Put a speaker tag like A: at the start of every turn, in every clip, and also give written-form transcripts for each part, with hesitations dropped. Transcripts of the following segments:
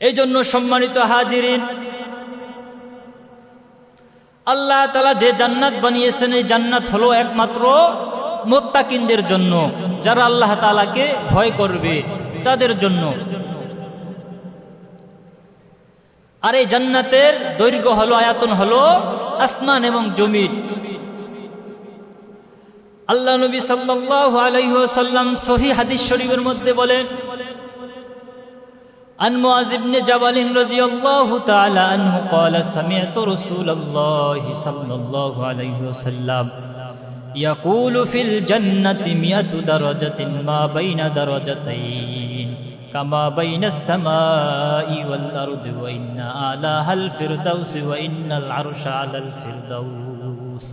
A: এই জন্য সম্মানিত হাজিরিন, আল্লাহ তাআলা যে জান্নাত বানিয়েছেন, এই জান্নাত হলো একমাত্র মুত্তাকিনদের জন্য, যারা আল্লাহ তাআলাকে ভয় করবে তাদের জন্য। আর এই জান্নাতের দৈর্ঘ্য হলো, আয়াতন হলো আসমান এবং জমিন। আল্লাহ নবী সাল্লাল্লাহু আলাইহি ওয়াসাল্লাম সহিহ হাদিস শরীফের মধ্যে বলেন, عن معاذ بن جبل رضي الله تعالى عنه قال سمعت رسول الله صلى الله عليه وسلم يقول في الجنة 100 درجة ما بين درجتين كما بين السماء والأرض وإن أعلاها الفردوس وإن العرش على الفردوس।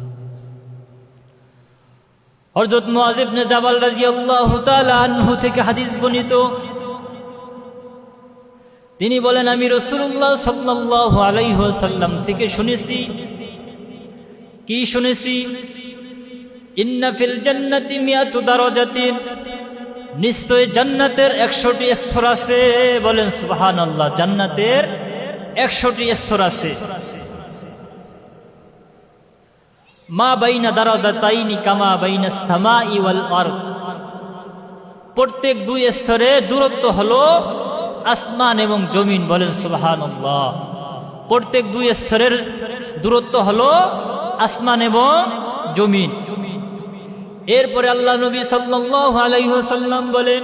A: হযরত মুআয ইবনে জাবাল রাদিয়াল্লাহু তাআলা আনহু থেকে হাদিস বর্ণিত, তিনি বলেন, আমি রাসূলুল্লাহ সাল্লাল্লাহু আলাইহি ওয়াসাল্লাম থেকে শুনেছি। কি শুনেছি? ইন্না ফিল জান্নাতি 100 দারাজাতিন, নিশ্চয় জান্নাতের 100টি স্তর আছে। বলেন সুবহানাল্লাহ, জান্নাতের 100টি স্তর আছে। মা বাইনা দারাজাতাইনি কামা বাইনাস সামাই ওয়াল আরদ, প্রত্যেক দুই স্তরে দূরত্ব হলো আসমান এবং জমিন। বলেন সুবহানাল্লাহ, প্রত্যেক দুই স্তরের দূরত্ব হলো আসমান এবং জমিন। এরপরে আল্লাহ নবী সাল্লাল্লাহু আলাইহি ওয়াসাল্লাম বলেন,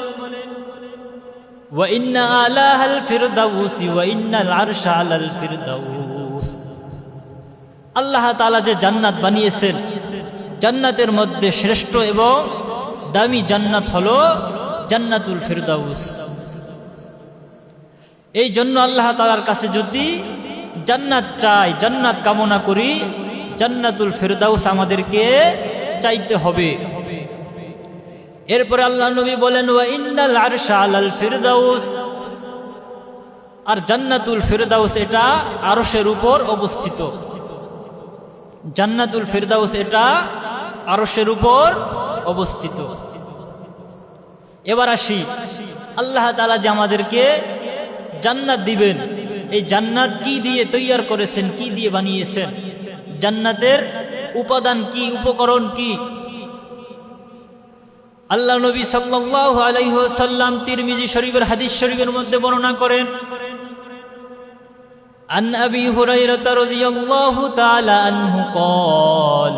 A: ওয়া ইন্না আলাহাল ফিরদাউস ওয়া ইন্নাল আরশা আলাল ফিরদাউস। আল্লাহ তাআলা যে জান্নাত বানিয়েছেন, জান্নাতের মধ্যে শ্রেষ্ঠ এবং দামি জান্নাত হলো জান্নাতুল ফিরদাউস। এই জন্য আল্লাহ তাআলার কাছে যদি জান্নাত চাই, জান্নাত কামনা করি, জান্নাতুল ফিরদাউস আমাদেরকে চাইতে হবে। এরপরে আল্লাহ নবী বলেন, ওয়া ইন্নাল আরশা আলাল ফিরদাউস, আর জান্নাতুল ফিরদাউস এটা আরশের উপর অবস্থিত। জান্নাতুল ফিরদাউস এটা আরশের উপর অবস্থিত। এবার আসি, আল্লাহ তাআলা যে আমাদেরকে জান্নাত দিবেন, এই জান্নাত কি দিয়ে তৈয়ার করেছেন, কি দিয়ে বানিয়েছেন, জান্নাতের উপাদান কি, উপকরণ কি? আল্লাহ নবী সাল্লাল্লাহু আলাইহি ওয়াসাল্লাম তিরমিজি শরীফের হাদিস শরীফের মধ্যে বর্ণনা করেন, আন আবি হুরায়রা রাদিয়াল্লাহু তাআলা আনহু قال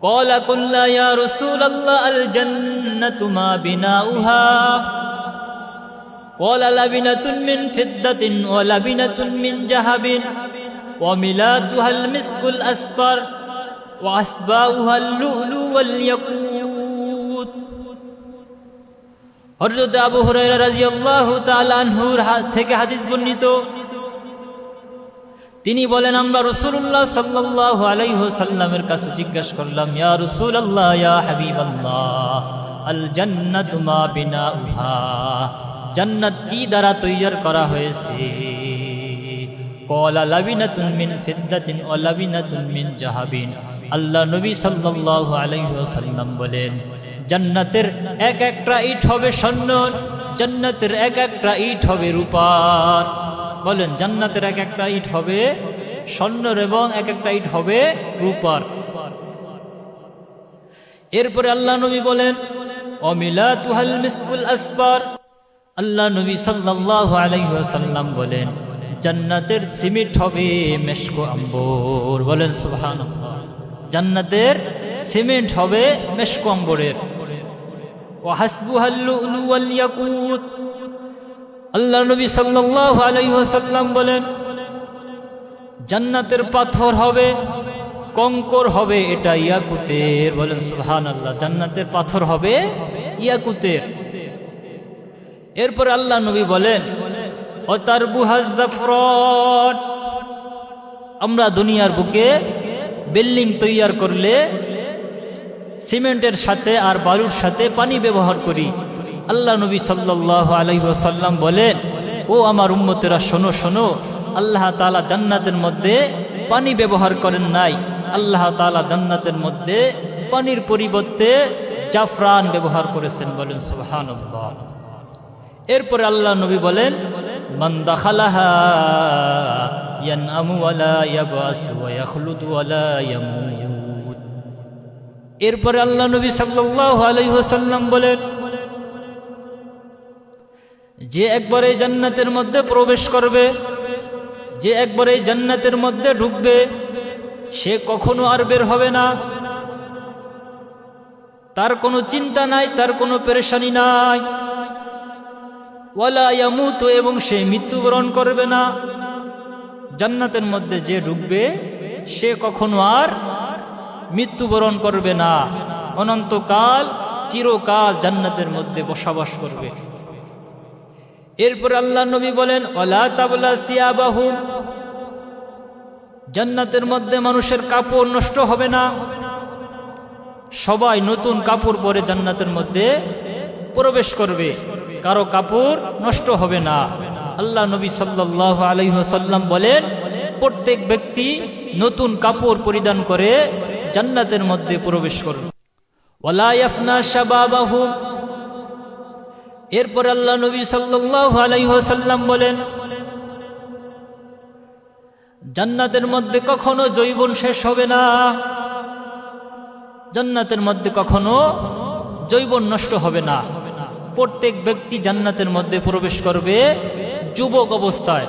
A: قال قل يا رسول الله الجنة ما بناؤها قال لبنة من فضة ولبنة من ذهب وملاتها المسك الأصفر وأصباؤها اللؤلؤ والياقوت। হযরত আবু হুরায়রা রাদিয়াল্লাহু তাআলা আনহুর থেকে হাদিস বর্ণিত, তিনি বলেন, আমরা রাসূলুল্লাহ সাল্লাল্লাহু আলাইহি ওয়াসাল্লামের কাছে জিজ্ঞাসা করলাম, ইয়া রাসূলুল্লাহ, ইয়া হাবিবাল্লাহ, আল জান্নাতু মা বিনাউহা, জান্নাত কি দ্বারা তৈয়ার করা হয়েছে? ক্বালা লাবিনাতুন মিন ফিদ্দাতিন ওয়া লাবিনাতুন মিন যাহাবিন। আল্লাহ নবী সাল্লাল্লাহু আলাইহি ওয়াসাল্লাম বলেন, জান্নাতের এক একটা ইট হবে স্বর্ণ, জান্নাতের এক একটা ইট হবে রূপার। বলেন, জান্নাতের এক একটা ইট হবে স্বর্ণের এবং এক একটা ইট হবে রূপার। এরপরে আল্লাহ নবী বলেন, অমিলাতুহাল মিসকুল আসফার। আল্লাহ নবী সাল্লাল্লাহু আলাইহি ওয়াসাল্লাম বলেন, জান্নাতের সিমেন্ট হবে মেশকো আম্বর। বলেন সুবহানাল্লাহ, জান্নাতের সিমেন্ট হবে মেশকো আম্বরের। ওয়া হাসবুহাল লুলু ওয়াল ইয়াকুত। আল্লাহ নবী সাল্লাল্লাহু আলাইহি ওয়াসাল্লাম বলেন, জান্নাতের পাথর হবে, কঙ্কর হবে, এটা ইয়াকুতের। বলেন সুবহানাল্লাহ, জান্নাতের পাথর হবে ইয়াকুতের। এরপর আল্লাহ নবী বলেন, ওয়াতারবুহাজ জাফরান। আমরা দুনিয়ার বুকে বিল্ডিং তৈয়ার করলে সিমেন্টের সাথে আর বালুর সাথে পানি ব্যবহার করি। আল্লাহ নবী সাল্লাল্লাহু আলাইহি ওয়াসাল্লাম বলেন, ও আমার উম্মতেরা, শোনো শোনো, আল্লাহ তাআলা জান্নাতের মধ্যে পানি ব্যবহার করেন নাই, আল্লাহ তাআলা জান্নাতের মধ্যে পানির পরিবর্তে জাফরান ব্যবহার করেছেন। বলেন সুবহানাল্লাহ। এরপরে আল্লাহ নবী বলেন, মান দাখালাহা ইয়ানআমু ওয়ালা ইয়াবআসু ওয়া ইয়াখলুদু ওয়ালা ইয়ামুত। এরপরে আল্লাহ নবী সাল্লাল্লাহু আলাইহি ওয়াসাল্লাম বলেন, যে একবার এই জান্নাতের মধ্যে প্রবেশ করবে, যে একবার এই জান্নাতের মধ্যে ঢুকবে, সে কখনো আর বের হবে না। তার কোনো চিন্তা নাই, তার কোনো পেরেশানি নাই। ওয়ালা ইয়ামুতু, এবং সে মৃত্যুবরণ করবে না। জান্নাতের মধ্যে যে ঢুকবে সে কখনো আর মৃত্যুবরণ করবে না, অনন্তকাল চিরকাল জান্নাতের মধ্যে বসবাস করবে। এরপর আল্লাহ নবী বলেন, ওয়ালা তাবলা সিয়াবাহুম, জান্নাতের মধ্যে মানুষের কাপড় নষ্ট হবে না। সবাই নতুন কাপড় পরে জান্নাতের মধ্যে প্রবেশ করবে, কারো কাপড় নষ্ট হবে না। আল্লাহ নবী সাল্লাল্লাহু আলাইহি ওয়াসাল্লাম বলেন, প্রত্যেক ব্যক্তি নতুন কাপড় পরিধান করে জান্নাতের মধ্যে প্রবেশ করবে। ওয়ালা ইয়াফনা শাবাবাহুম, এরপর আল্লাহ নবী সাল্লাল্লাহু আলাইহি ওয়াসাল্লাম বলেন, জান্নাতের মধ্যে কখনো যৌবন শেষ হবে না। জান্নাতের মধ্যে কখনো যৌবন নষ্ট হবে না। প্রত্যেক ব্যক্তি জান্নাতের মধ্যে প্রবেশ করবে যুবক অবস্থায়।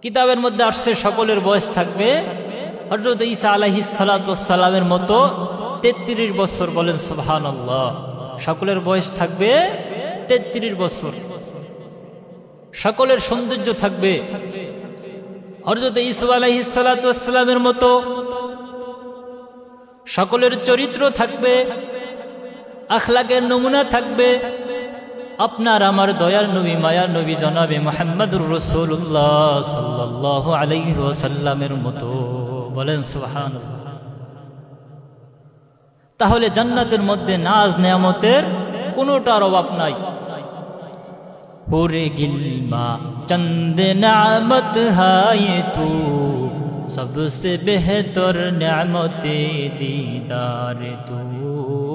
A: কিতাবের মধ্যে আসছে সকলের বয়স থাকবে হযরত ঈসা আলাইহিস সালাতু ওয়াস সালামের মতো 33 বছর। বলেন সুবহানাল্লাহ। সকলের বয়স থাকবে 33 বছর। সকলের সৌন্দর্য থাকবে হযরত ঈসা আলাইহিস সালাতু ওয়াস সালামের মতো। সকলের চরিত্র থাকবে, আখলাকের নমুনা থাকবে আপনার আমার দয়ার নবী মায়ার নবী জনাবে মুহাম্মদুর রাসূলুল্লাহ সাল্লাল্লাহু আলাইহি ওয়াসাল্লামের মতো। বলেন সুবহানাল্লাহ। তাহলে জান্নাতের মধ্যে নাজ নেয়ামতের কোনোটার অভাব নাই। হুরে গিলমা চন্দ নেয়ামত হায়ে তু, सबसे बेहतर नेमते दीदार तू।